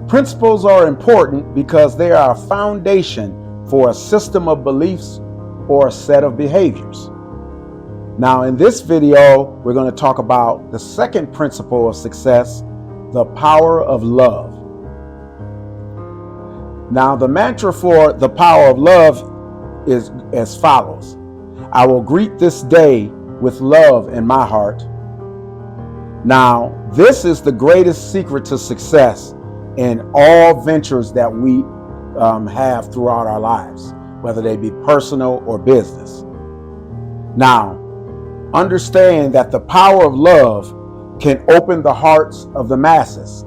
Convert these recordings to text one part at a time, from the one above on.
Principles are important because they are a foundation for a system of beliefs or a set of behaviors. Now, in this video, we're going to talk about the second principle of success, the power of love. Now, the mantra for the power of love is as follows. I will greet this day with love in my heart. Now, this is the greatest secret to success in all ventures that we have throughout our lives, whether they be personal or business. Now, understand that the power of love can open the hearts of the masses,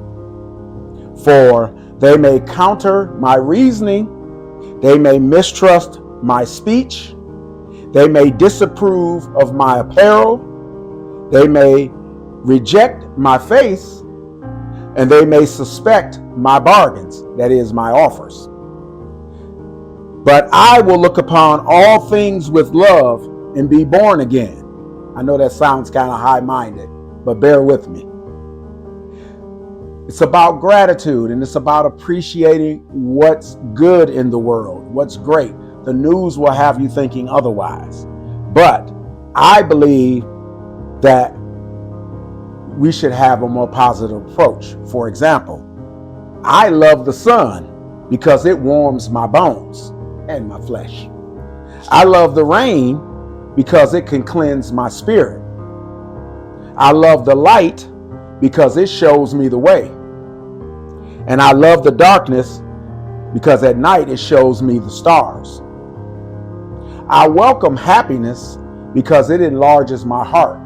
for they may counter my reasoning, they may mistrust my speech, they may disapprove of my apparel, they may reject my face, and they may suspect my bargains, that is, my offers. But I will look upon all things with love and be born again. I know that sounds kind of high-minded, but bear with me. It's about gratitude, and it's about appreciating what's good in the world, what's great. The news will have you thinking otherwise. But I believe that we should have a more positive approach. For example, I love the sun because it warms my bones and my flesh. I love the rain because it can cleanse my spirit. I love the light because it shows me the way. And I love the darkness because at night it shows me the stars. I welcome happiness because it enlarges my heart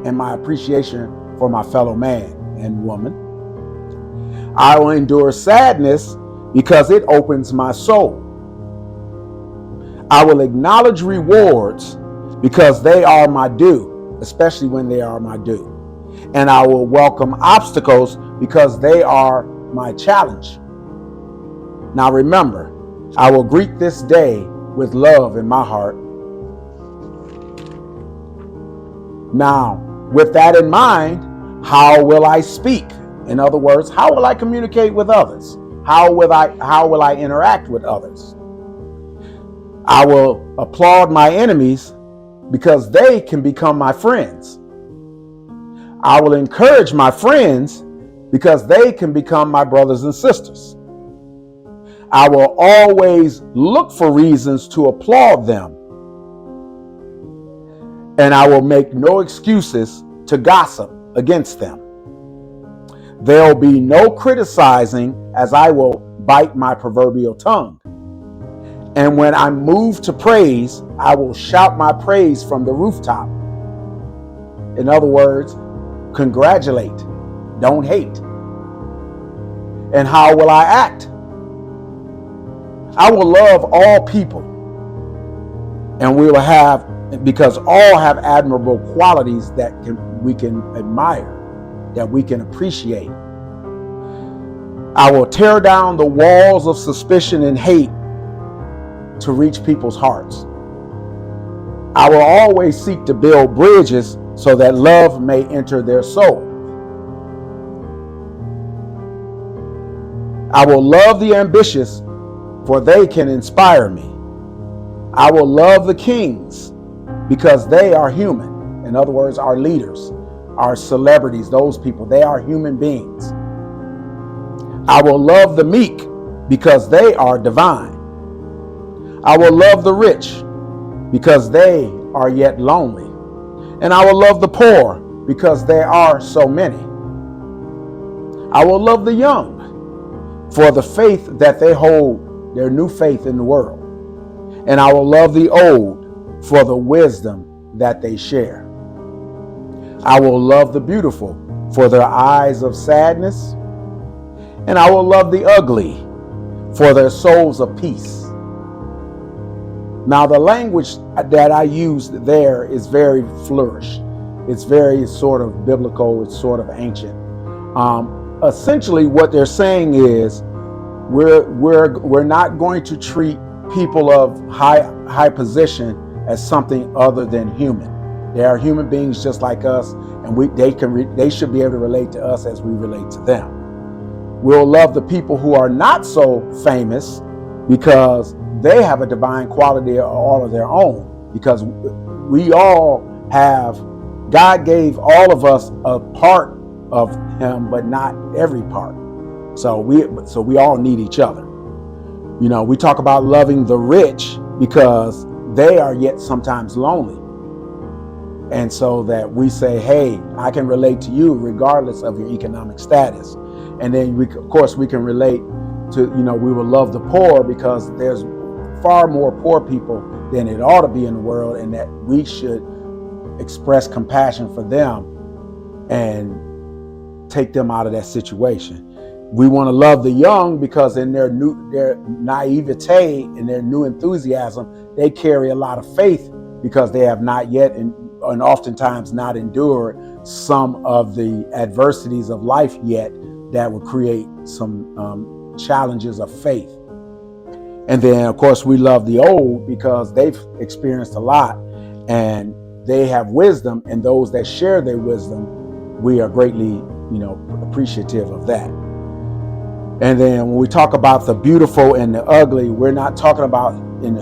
and my appreciation for my fellow man and woman. I will endure sadness because it opens my soul. I will acknowledge rewards because they are my due, especially when they are my due. And I will welcome obstacles because they are my challenge. Now remember, I will greet this day with love in my heart. Now, with that in mind, how will I speak? In other words, how will I communicate with others? How will I interact with others? I will applaud my enemies because they can become my friends. I will encourage my friends because they can become my brothers and sisters. I will always look for reasons to applaud them. And I will make no excuses to gossip against them. There'll be no criticizing, as I will bite my proverbial tongue. And when I'm moved to praise, I will shout my praise from the rooftop. In other words, congratulate, don't hate. And how will I act? I will love all people, and we will have, because all have admirable qualities that we can admire, that we can appreciate. I will tear down the walls of suspicion and hate to reach people's hearts. I will always seek to build bridges so that love may enter their soul. I will love the ambitious, for they can inspire me. I will love the kings because they are human. In other words, our leaders, our celebrities, those people, they are human beings. I will love the meek because they are divine. I will love the rich because they are yet lonely. And I will love the poor because there are so many. I will love the young for the faith that they hold, their new faith in the world. And I will love the old for the wisdom that they share. I will love the beautiful for their eyes of sadness. And I will love the ugly for their souls of peace. Now, the language that I used there is very flourished. It's very sort of biblical. It's sort of ancient. Essentially, what they're saying is we're not going to treat people of high position as something other than human. They are human beings just like us, and they should be able to relate to us as we relate to them. We'll love the people who are not so famous because they have a divine quality all of their own. Because we all have, God gave all of us a part of Him, but not every part. So we all need each other. We talk about loving the rich because they are yet sometimes lonely. And so that we say, hey, I can relate to you regardless of your economic status. And then of course we can relate to, we will love the poor because there's far more poor people than it ought to be in the world, and that we should express compassion for them and take them out of that situation. We want to love the young because in their naivete and their new enthusiasm, they carry a lot of faith because they have not yet and oftentimes not endured some of the adversities of life yet that will create some challenges of faith. And then, of course, we love the old because they've experienced a lot and they have wisdom, and those that share their wisdom, we are greatly, appreciative of that. And then when we talk about the beautiful and the ugly, we're not talking about in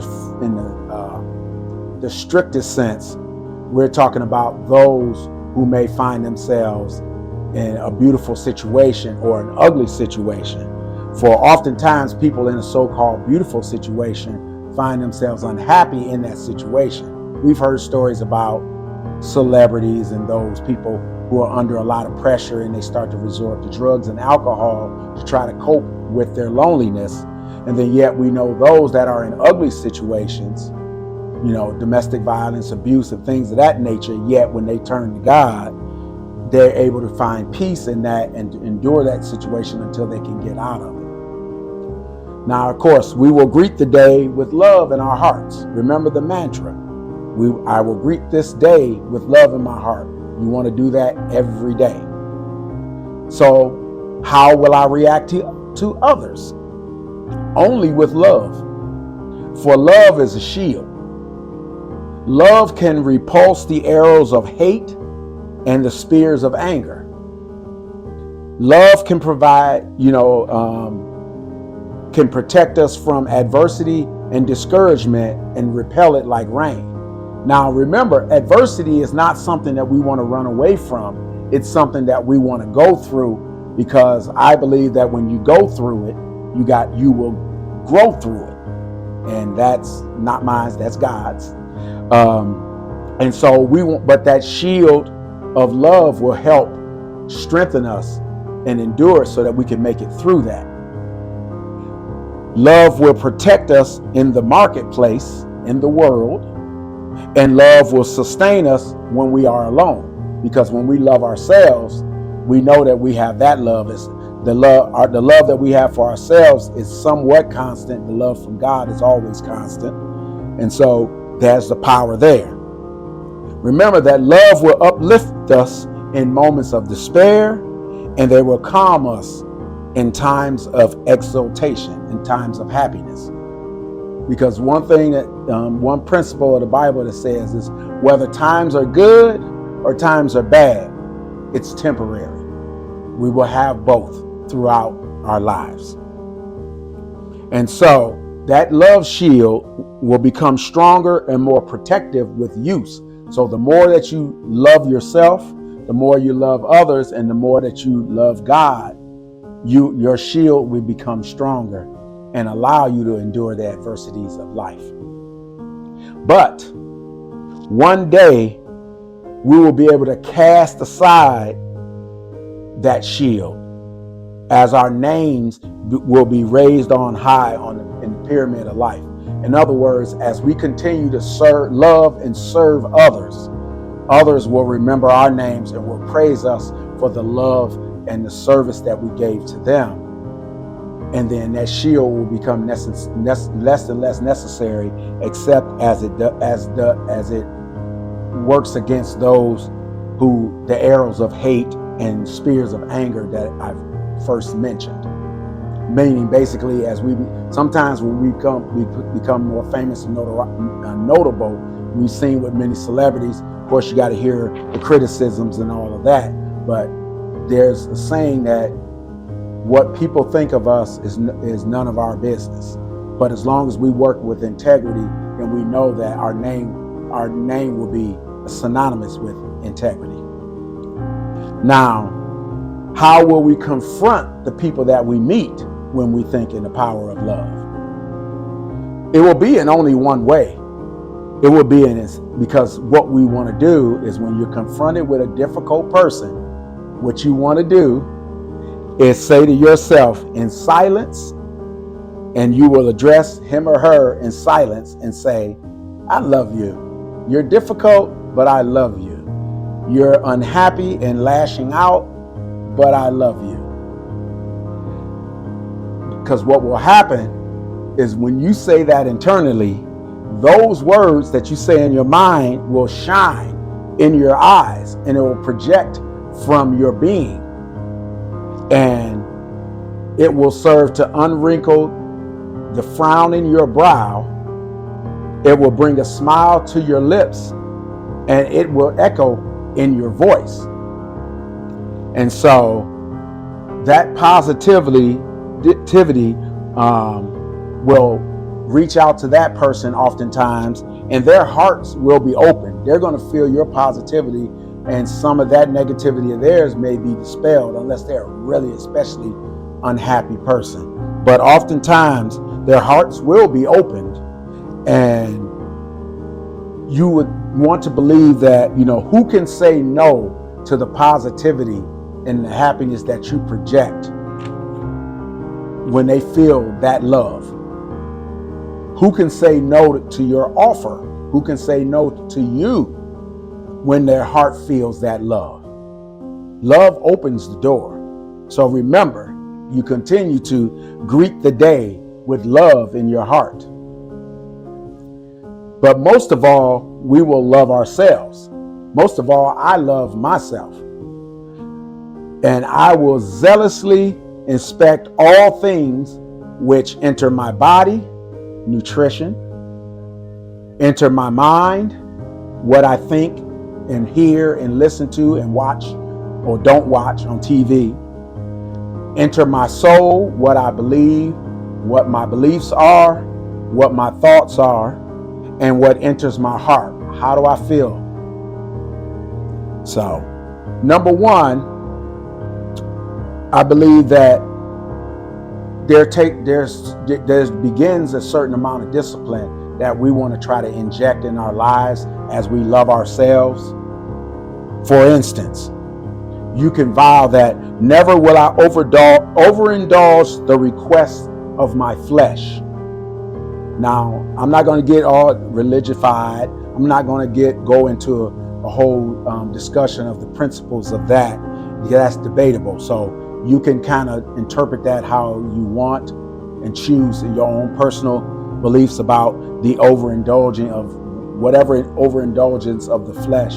the strictest sense. We're talking about those who may find themselves in a beautiful situation or an ugly situation. For oftentimes people in a so-called beautiful situation find themselves unhappy in that situation. We've heard stories about celebrities and those people who are under a lot of pressure and they start to resort to drugs and alcohol to try to cope with their loneliness. And then yet we know those that are in ugly situations, domestic violence, abuse, and things of that nature, yet when they turn to God, they're able to find peace in that and to endure that situation until they can get out of it. Now, of course, we will greet the day with love in our hearts. Remember the mantra. I will greet this day with love in my heart. You want to do that every day. So how will I react to others? Only with love. For love is a shield. Love can repulse the arrows of hate and the spears of anger. Love can provide, can protect us from adversity and discouragement and repel it like rain. Now, remember, adversity is not something that we want to run away from. It's something that we want to go through, because I believe that when you go through it, you will grow through it. And that's not mine, that's God's. And so but that shield of love will help strengthen us and endure so that we can make it through that. Love will protect us in the marketplace, in the world, and love will sustain us when we are alone. Because when we love ourselves, we know that we have that love. The love that we have for ourselves is somewhat constant. The love from God is always constant. And so there's the power there. Remember that love will uplift us in moments of despair, and they will calm us in times of exaltation, in times of happiness. Because one thing one principle of the Bible that says is whether times are good or times are bad, it's temporary. We will have both throughout our lives. And so that love shield will become stronger and more protective with use. So the more that you love yourself, the more you love others, and the more that you love God, your shield will become stronger and allow you to endure the adversities of life. But one day we will be able to cast aside that shield as our names will be raised on high in the pyramid of life. In other words, as we continue to love and serve others, others will remember our names and will praise us for the love and the service that we gave to them. And then that shield will become less and less necessary, except as it works against those who the arrows of hate and spears of anger that I've first mentioned. Meaning, basically, as sometimes when we become more famous and notable, we've seen with many celebrities. Of course, you got to hear the criticisms and all of that. But there's a saying that What people think of us is none of our business. But as long as we work with integrity, and we know that our name will be synonymous with integrity. Now, how will we confront the people that we meet when we think in the power of love? It will be in only one way. It will be because what we want to do is, when you're confronted with a difficult person, what you want to do is say to yourself in silence, and you will address him or her in silence and say, I love you. You're difficult, but I love you. You're unhappy and lashing out, but I love you. Because what will happen is, when you say that internally, those words that you say in your mind will shine in your eyes, and it will project from your being. And it will serve to unwrinkle the frown in your brow. It will bring a smile to your lips, and it will echo in your voice. And so that positivity will reach out to that person oftentimes, and their hearts will be open. They're going to feel your positivity, and some of that negativity of theirs may be dispelled, unless they're a really especially unhappy person. But oftentimes their hearts will be opened, and you would want to believe that, who can say no to the positivity and the happiness that you project when they feel that love? Who can say no to your offer? Who can say no to you when their heart feels that love? Love opens the door. So remember, you continue to greet the day with love in your heart. But most of all, we will love ourselves. Most of all, I love myself. And I will zealously inspect all things which enter my body, nutrition, enter my mind, what I think and hear and listen to and watch or don't watch on TV, enter my soul, what I believe, what my beliefs are, what my thoughts are, and what enters my heart. How do I feel? So, number one, I believe that there begins a certain amount of discipline that we want to try to inject in our lives as we love ourselves. For instance, you can vow that never will I overindulge the requests of my flesh. Now, I'm not going to get all religified. I'm not going to go into a whole discussion of the principles of that, because that's debatable. So you can kind of interpret that how you want and choose your own personal beliefs about the overindulging of whatever overindulgence of the flesh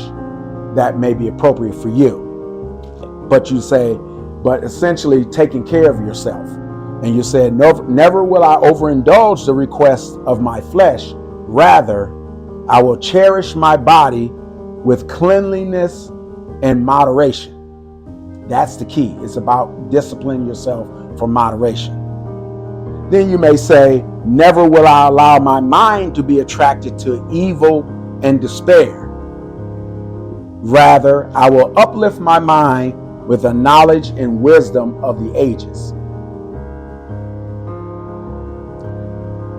that may be appropriate for you. But you say, but essentially taking care of yourself. And you said, never will I overindulge the requests of my flesh. Rather, I will cherish my body with cleanliness and moderation. That's the key. It's about disciplining yourself for moderation. Then you may say, never will I allow my mind to be attracted to evil and despair. Rather, I will uplift my mind with the knowledge and wisdom of the ages.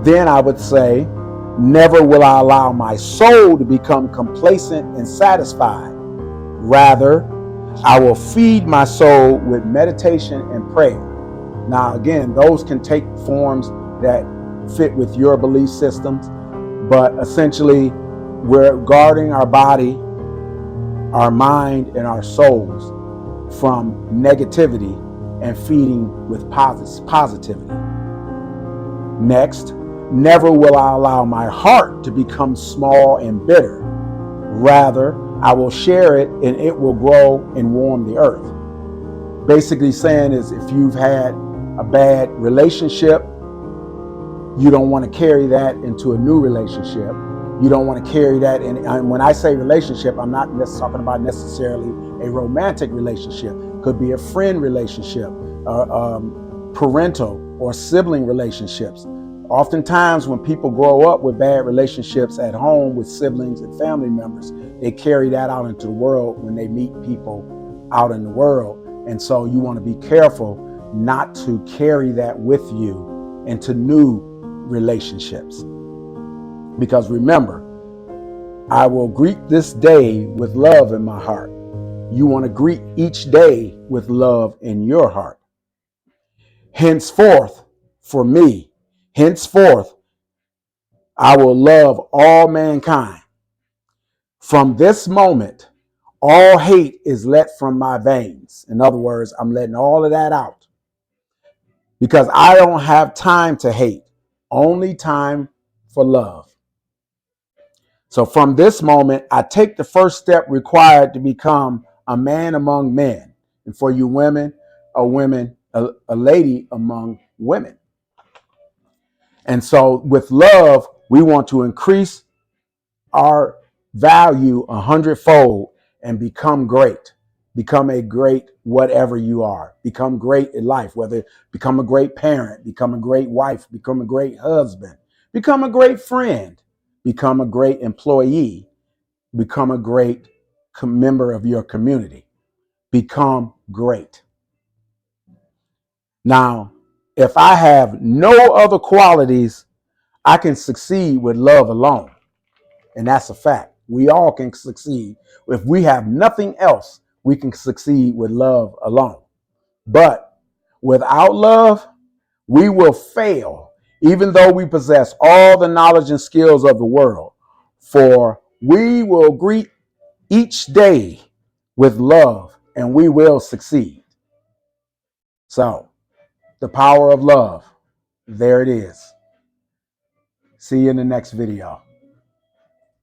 Then I would say, never will I allow my soul to become complacent and satisfied. Rather, I will feed my soul with meditation and prayer. Now, again, those can take forms that fit with your belief systems, but essentially, we're guarding our body, our mind, and our souls from negativity and feeding with positivity. Next, never will I allow my heart to become small and bitter. Rather, I will share it, and it will grow and warm the earth. Basically saying is, if you've had a bad relationship, you don't want to carry that into a new relationship. You don't want to carry that in. And when I say relationship, I'm not talking about necessarily a romantic relationship. Could be a friend relationship, parental or sibling relationships. Oftentimes, when people grow up with bad relationships at home with siblings and family members, they carry that out into the world when they meet people out in the world. And so you want to be careful not to carry that with you into new relationships. Because remember, I will greet this day with love in my heart. You want to greet each day with love in your heart. Henceforth, for me, henceforth, I will love all mankind. From this moment, all hate is let from my veins. In other words, I'm letting all of that out because I don't have time to hate, only time for love. So from this moment, I take the first step required to become a man among men. And for you women, a lady among women. And so with love, we want to increase our value 100-fold and become great. Become a great whatever you are. Become great in life, whether become a great parent, become a great wife, become a great husband, become a great friend, become a great employee, become a great member of your community. Become great. Now, if I have no other qualities, I can succeed with love alone. And that's a fact. We all can succeed. If we have nothing else, we can succeed with love alone. But without love, we will fail, even though we possess all the knowledge and skills of the world. For we will greet each day with love and we will succeed. So, the power of love, there it is. See you in the next video.